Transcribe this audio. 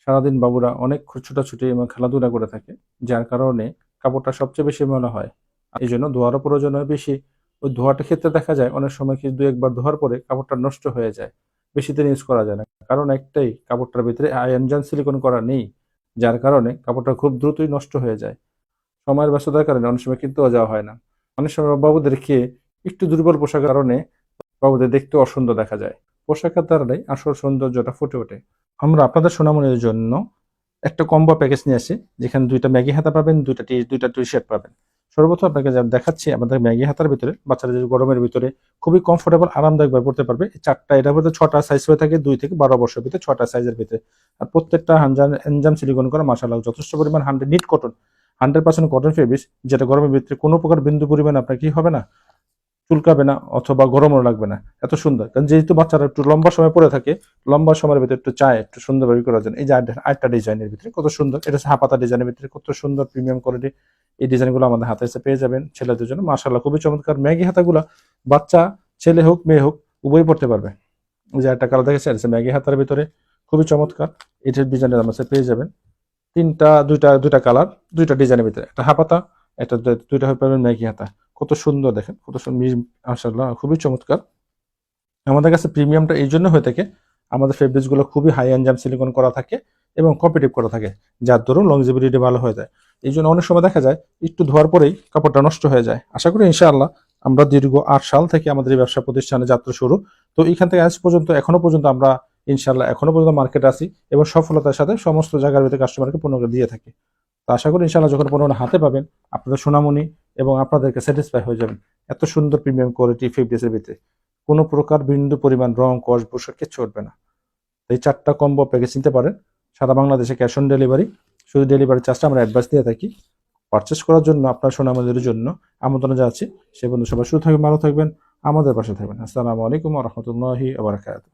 সারাদিন বাবুরা অনেক ছোটাছুটি এবং খেলাধুলা করে থাকে, যার কারণে কাপড়টা সবচেয়ে বেশি ময়লা হয়। এই জন্য ধোয়ারও প্রয়োজন হয় বেশি। ওই ধোয়াটার ক্ষেত্রে দেখা যায় অনেক সময় কি দু একবার ধোয়ার পরে কাপড়টা নষ্ট হয়ে যায়, বেশি দিন ইউজ করা যায় না। কারণ একটাই, কাপড়টার ভিতরে আয়রন সিলিকন করা নেই, যার কারণে কাপড়টা খুব দ্রুতই নষ্ট হয়ে যায়। সময়ের ব্যস্ততার কারণে অনেক সময় কিনতেও যাওয়া হয় না। অনেক সময় বাবুদেরকে একটু দুর্বল পোশাকের কারণে বাবুদের দেখতে অসুন্দর দেখা যায়। পোশাকের দ্বারাই আসল সৌন্দর্যটা ফুটে ওঠে। আমরা আপনাদের সোনামনির জন্য একটা কম্বো প্যাকেজ নিয়ে আসি, যেখানে 2টা ম্যাগি হাতা পাবেন, 2টা টি শার্ট পাবেন। সর্বপ্রথম আপনাকে যা দেখাচ্ছি, আমাদের ম্যাগি হাতার ভিতরে বাচ্চারা যে গরমের ভিতরে খুবই কমফোর্টেবল আরামদায়কভাবে পড়তে পারবে। এই চারটা, এটার ভিতরে 6টা সাইজ হয়ে থাকে, 2 থেকে 12 বছরের ভিতরে 6টা সাইজের ভিতরে। আর প্রত্যেকটা এনজাম সিলিকন করা, মাশাআল্লাহ যথেষ্ট পরিমাণ 100 নিট কটন, 100% কটন ফেব্রিক্স, যেটা গরমের ভিতরে কোনো প্রকার বিন্দু পরিমাণ আপনার কি হবে না, চুলকাবে না অথবা গরমও লাগবে না। এত সুন্দর, কারণ যেহেতু বাচ্চারা একটু লম্বা সময় পরে থাকে, লম্বা সময়ের ভিতরে একটু চায় একটু সুন্দরভাবে করার জন্য। এই যে আরেকটা ডিজাইনের ভিতরে কত সুন্দর, এটা হচ্ছে হাপাতা ডিজাইনের ভিতরে কত সুন্দর প্রিমিয়াম কোয়ালিটি। এই ডিজাইনগুলো আমাদের হাতে এসে পেয়ে যাবেন ছেলেদের জন্য। মাশাআল্লাহ খুবই চমৎকার ম্যাগি হাতাগুলো, বাচ্চা ছেলে হোক মেয়ে হোক উভয় পড়তে পারবে। ওই যে একটা কালার দেখেছেন ম্যাগি হাতার ভিতরে, খুবই চমৎকার। এটার ডিজাইনের আমার কাছে পেয়ে যাবেন দুইটা কালার, 2টা ডিজাইনের ভিতরে, একটা হাপাতা, একটা 2টা হয়ে পাবেন ম্যাগি হাতা। কত সুন্দর দেখেন, কত সুন্দর, মাশাআল্লাহ খুবই চমৎকার। আমাদের কাছে প্রিমিয়ামটা এই জন্য হয়ে থাকে, আমাদের ফেব্রিক্স গুলো খুবই হাই এনজাম সিলিকন করা থাকে এবং কম্পিটিভ করা থাকে, যার দরুন লংজিভিটি ভালো হয়ে যায়। এই জন্য অনেক সময় দেখা যায় একটু ধোয়ার পরেই কাপড়টা নষ্ট হয়ে যায়। আশা করি ইনশাআল্লাহ আমরা দীর্ঘ 8 সাল থেকে আমাদের এই ব্যবসা প্রতিষ্ঠানে যাত্রা শুরু। তো এখান থেকে আজ পর্যন্ত এখনো পর্যন্ত আমরা ইনশাআল্লাহ এখনো পর্যন্ত মার্কেটে আছি এবং সফলতার সাথে সমস্ত জায়গার ভিতরে কাস্টমারকে পণ্য দিয়ে থাকি। তো আশা করি ইনশাআল্লাহ যখন পণ্যটা হাতে পাবেন আপনাদের সোনামণি এবং আপনাদেরকে স্যাটিসফাই হয়ে যাবেন। এত সুন্দর প্রিমিয়াম কোয়ালিটি ফেব্রিক্সের ভিতরে কোনো প্রকার বিন্দু পরিমাণ রং কস বসে কিচ্ছু উঠবে না। এই 4টা কম্বো প্যাকেজ নিতে পারেন। সারা বাংলাদেশে ক্যাশ অন ডেলিভারি, শুধু ডেলিভারি চার্জটা আমরা অ্যাডভান্স দিয়ে থাকি। পারচেস করার জন্য আপনার সোনামণির জন্য আমন্ত্রণ জানাচ্ছি। সে বন্ধু সবাই সুস্থ থাকবেন, ভালো থাকবেন, আমাদের পাশে থাকবেন। আসসালামু আলাইকুম ওয়া রাহমাতুল্লাহি ওয়া বারাকাতুহু।